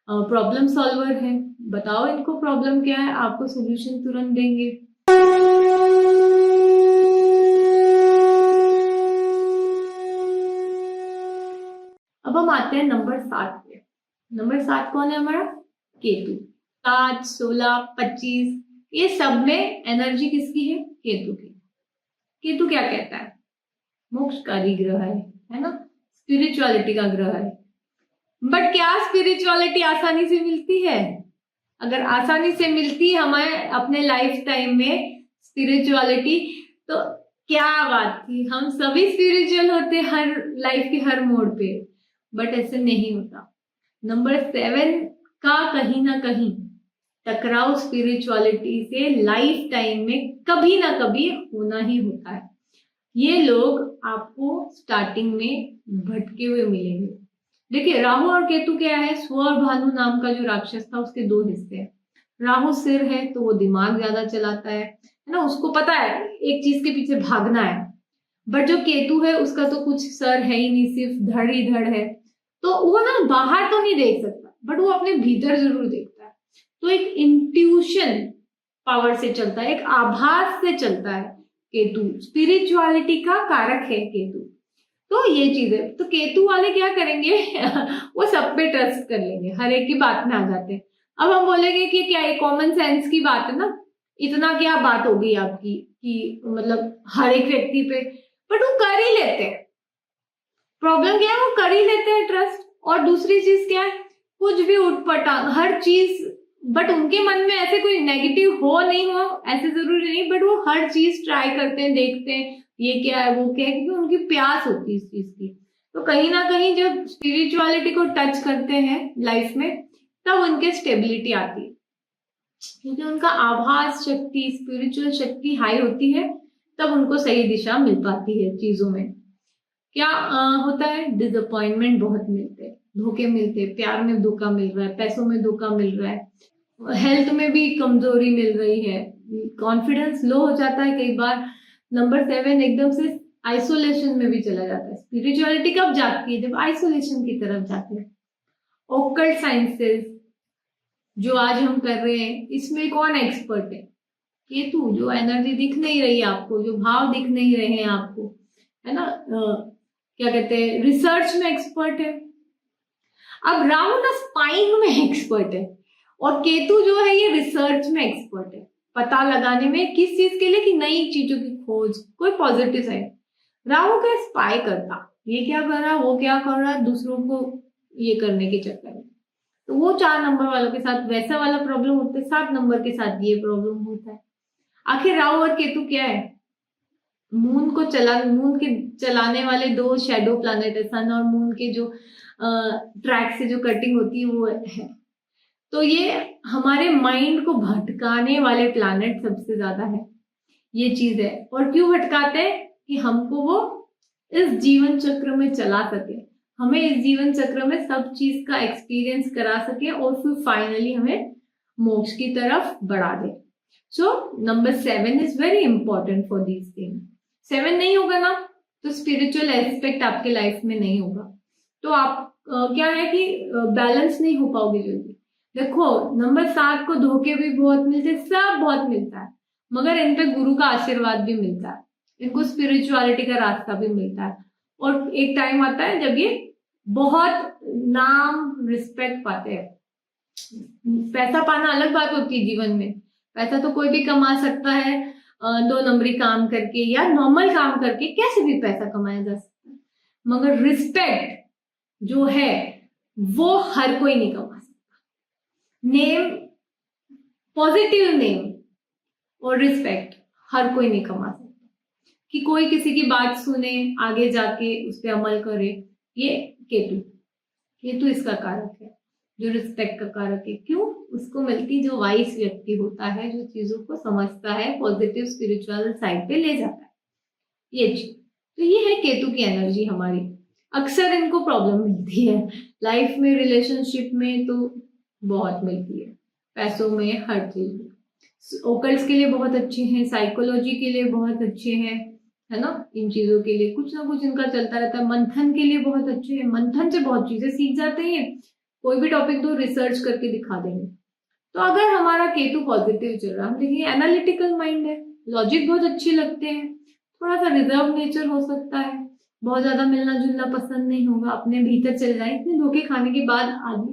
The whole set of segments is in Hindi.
प्रॉब्लम सॉल्वर है। बताओ इनको प्रॉब्लम क्या है, आपको सोल्यूशन तुरंत देंगे। अब हम आते हैं नंबर 7 पे। नंबर 7 कौन है हमारा? केतु। 7, 16, 25 ये सब में एनर्जी किसकी है? केतु की। केतु क्या कहता है? मोक्षकारी ग्रह है ना, स्पिरिचुअलिटी का ग्रह है। बट क्या स्पिरिचुअलिटी आसानी से मिलती है? अगर आसानी से मिलती है हमें अपने लाइफ टाइम में स्पिरिचुअलिटी, तो क्या बात थी, हम सभी स्पिरिचुअल होते हर लाइफ के हर मोड़ पे। बट ऐसे नहीं होता। नंबर 7 का कहीं ना कहीं टकराव स्पिरिचुअलिटी से लाइफ टाइम में कभी ना कभी होना ही होता है। ये लोग आपको स्टार्टिंग में भटके हुए मिलेंगे। देखिए, राहु और केतु क्या है? स्व और भानु नाम का जो राक्षस था उसके दो हिस्से हैं। राहु सिर है तो वो दिमाग ज्यादा चलाता है ना, उसको पता है एक चीज के पीछे भागना है। बट जो केतु है उसका तो कुछ सर है ही नहीं, सिर्फ धड़ ही धड़ है। तो वो ना बाहर तो नहीं देख सकता, बट वो अपने भीतर जरूर देखता है। तो एक इंट्यूशन पावर से चलता है, एक आभास से चलता है। केतु स्पिरिचुअलिटी का कारक है केतु। तो ये चीज है। तो केतु वाले क्या करेंगे वो सब पे ट्रस्ट कर लेंगे, हर एक की बात में आ जाते हैं। अब हम बोलेंगे कि क्या ये कॉमन सेंस की बात है ना, इतना क्या बात हो गई आपकी कि मतलब हर एक व्यक्ति पे, बट वो कर ही लेते हैं। प्रॉब्लम क्या है? वो कर ही लेते हैं ट्रस्ट। और दूसरी चीज क्या है? कुछ भी उठपटांग हर चीज, बट उनके मन में ऐसे कोई नेगेटिव हो नहीं हो ऐसे जरूरी नहीं, बट वो हर चीज ट्राई करते हैं, देखते हैं ये क्या है वो क्या है, क्योंकि उनकी प्यास होती है इस चीज की। तो कहीं ना कहीं जब स्पिरिचुअलिटी को टच करते हैं लाइफ में, तब उनके स्टेबिलिटी आती है, क्योंकि उनका आभास शक्ति, स्पिरिचुअल शक्ति हाई होती है। तब उनको सही दिशा मिल पाती है चीजों में। क्या होता है? डिसअपॉइंटमेंट बहुत मिलते हैं, धोखे मिलते हैं, प्यार में धोखा मिल रहा है, पैसों में धोखा मिल रहा है, हेल्थ में भी कमजोरी मिल रही है, कॉन्फिडेंस लो हो जाता है कई बार। नंबर 7 एकदम से आइसोलेशन में भी चला जाता है। स्पिरिचुअलिटी कब जाती है? जब आइसोलेशन की तरफ जाती है। ओकल्ट साइंसेस जो आज हम कर रहे हैं, इसमें कौन एक्सपर्ट है? केतु। जो एनर्जी दिख नहीं रही है आपको, जो भाव दिख नहीं रहे हैं आपको, है ना, क्या कहते हैं, रिसर्च में एक्सपर्ट है। अब राहु ना स्पाइंग में एक्सपर्ट है, और केतु जो है ये रिसर्च में एक्सपर्ट है, पता लगाने में किस चीज के लिए, कि नई चीजों की खोज, कोई पॉजिटिव साइड। राहु का स्पाई करता, ये क्या कर रहा, वो क्या कर रहा, दूसरों को ये करने के चक्कर में। तो वो 4 नंबर वालों के साथ वैसा वाला प्रॉब्लम होता है, 7 नंबर के साथ ये प्रॉब्लम होता है। आखिर राहु और केतु क्या है? मून के चलाने वाले दो शैडो प्लैनेट है। सन और मून के जो ट्रैक से जो कटिंग होती है वो है। तो ये हमारे माइंड को भटकाने वाले प्लैनेट सबसे ज्यादा है, ये चीज है। और क्यों भटकाते हैं? कि हमको वो इस जीवन चक्र में चला सके, हमें इस जीवन चक्र में सब चीज का एक्सपीरियंस करा सके, और फिर फाइनली हमें मोक्ष की तरफ बढ़ा दे। So number 7 is very important for these things. 7 नहीं होगा ना, तो स्पिरिचुअल एस्पेक्ट आपके लाइफ में नहीं होगा। तो आप क्या है कि बैलेंस नहीं हो पाओगे जल्दी। देखो, नंबर 7 को धोखे भी बहुत मिलते, सब बहुत मिलता है, मगर इन पे गुरु का आशीर्वाद भी मिलता है, इनको स्पिरिचुअलिटी का रास्ता भी मिलता है। और एक टाइम आता है जब ये बहुत नाम रिस्पेक्ट पाते हैं। पैसा पाना अलग बात होती है जीवन में, पैसा तो कोई भी कमा सकता है, 2 नंबरी काम करके या नॉर्मल काम करके कैसे भी पैसा कमाया जा सकता है, मगर रिस्पेक्ट जो है वो हर कोई नहीं कमा सकता। नेम, पॉजिटिव नेम और रिस्पेक्ट हर कोई नहीं कमा सकता, कि कोई किसी की बात सुने, आगे जाके उस पर अमल करे। ये केतु इसका कारक है, जो रिस्पेक्ट का कारक है। क्यों? उसको मिलती जो वाइस व्यक्ति होता है, जो चीजों को समझता है, पॉजिटिव स्पिरिचुअल साइड पे ले जाता है, ये चीज। तो ये है केतु की एनर्जी हमारी। अक्सर इनको प्रॉब्लम मिलती है लाइफ में, रिलेशनशिप में तो बहुत मिलती है, पैसों में, हर चीज में। ओकल्ट्स के लिए बहुत अच्छे हैं, साइकोलॉजी के लिए बहुत अच्छे हैं, है ना, इन चीजों के लिए कुछ ना कुछ इनका चलता रहता है। मंथन के लिए बहुत अच्छे हैं, मंथन से बहुत चीजें सीख जाते हैं, कोई भी टॉपिक दो रिसर्च करके दिखा देंगे। तो अगर हमारा केतु पॉजिटिव चल रहा है, हम देखिए एनालिटिकल माइंड है, लॉजिक बहुत अच्छे लगते हैं, थोड़ा सा रिजर्व नेचर हो सकता है, बहुत ज्यादा मिलना जुलना पसंद नहीं होगा, अपने भीतर चले जाए। इतने धोखे खाने के बाद आदमी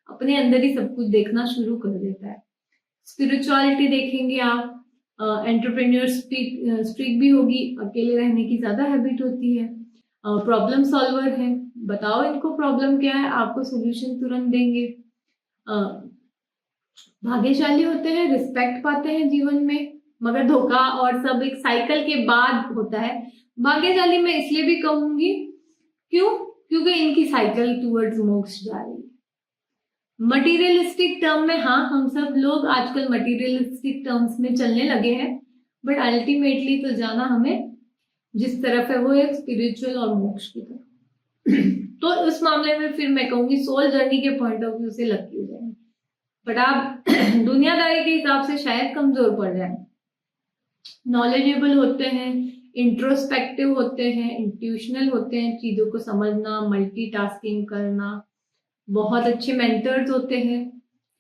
अपने अंदर ही सब कुछ देखना शुरू कर देता है। स्पिरिचुअलिटी देखेंगे आप, एंटरप्रेन्योर स्ट्रीक भी होगी, अकेले रहने की ज्यादा हैबिट होती है, प्रॉब्लम सॉल्वर है, बताओ इनको प्रॉब्लम क्या है, आपको सोल्यूशन तुरंत देंगे, भाग्यशाली होते हैं, रिस्पेक्ट पाते हैं जीवन में, मगर धोखा और सब एक साइकिल के बाद होता है। भाग्यशाली मैं इसलिए भी कहूंगी, क्योंकि इनकी साइकिल टूवर्ड्स मोक्ष जा रही है। मटीरियलिस्टिक टर्म में हाँ, हम सब लोग आजकल मटीरियलिस्टिक टर्म्स में चलने लगे हैं, बट अल्टीमेटली तो जाना हमें जिस तरफ है वो एक स्पिरिचुअल और मोक्ष की तरफ। तो उस मामले में फिर मैं कहूंगी सोल जर्नी के पॉइंट ऑफ व्यू से लकी हो जाएंगे, बट आप दुनियादारी के हिसाब से शायद कमजोर पड़ जाए। नॉलेजेबल होते हैं, इंट्रोस्पेक्टिव होते हैं, इंट्यूशनल होते हैं, चीजों को समझना, मल्टीटास्किंग करना, बहुत अच्छे मेंटर्स होते हैं,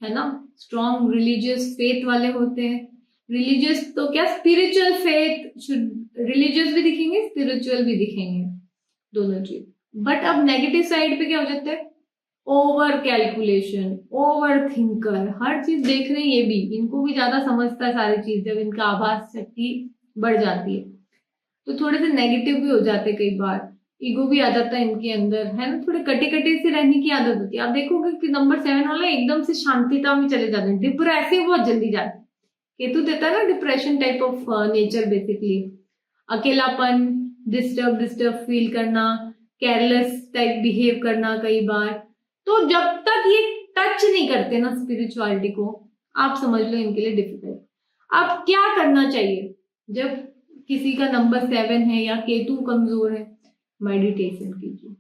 है ना, स्ट्रॉन्ग रिलीजियस फेथ वाले होते हैं। रिलीजियस तो क्या, स्पिरिचुअल फेथ, रिलीजियस भी दिखेंगे, स्पिरिचुअल भी दिखेंगे, दोनों चीज। बट अब नेगेटिव साइड पे क्या हो जाता है, ओवर कैलकुलेशन, ओवर थिंकर, हर चीज देख रहे हैं, ये भी, इनको भी ज्यादा समझता है सारी चीज, जब इनका आभास शक्ति बढ़ जाती है तो थोड़े से नेगेटिव भी हो जाते हैं, कई बार ईगो भी आ जाता है इनके अंदर, है ना, थोड़े कटे कटे से रहने की आदत होती है। आप देखोगे कि नंबर 7 वाला एकदम से शांतिता में चले जाते हैं, डिप्रेसिव बहुत जल्दी जाते हैं। केतु देता है ना depression type of nature, basically अकेलापन, डिस्टर्ब फील करना, केयरलेस टाइप बिहेव करना कई बार। तो जब तक ये टच नहीं करते ना स्पिरिचुअलिटी को, आप समझ लो इनके लिए डिफिकल्ट। अब क्या करना चाहिए जब किसी का नंबर 7 है या केतु कमजोर है? मेडिटेशन कीजिए।